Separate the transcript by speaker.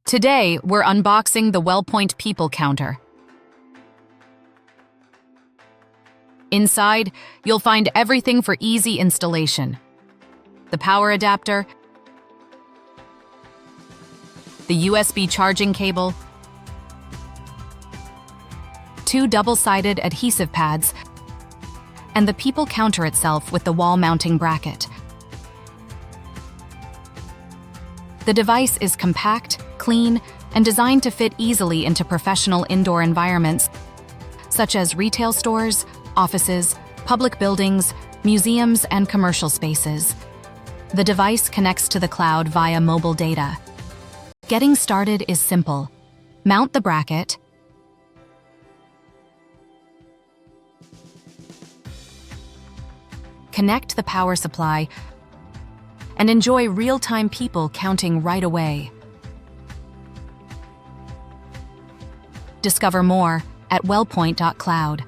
Speaker 1: Today, we're unboxing the Wellpoint People Counter. Inside, you'll find everything for easy installation. The power adapter, the USB charging cable, 2 double-sided adhesive pads, and the People Counter itself with the wall-mounting bracket. The device is compact, clean, and designed to fit easily into professional indoor environments, such as retail stores, offices, public buildings, museums, and commercial spaces. The device connects to the cloud via mobile data. Getting started is simple. Mount the bracket, connect the power supply, and enjoy real-time people counting right away. Discover more at wellpoint.cloud.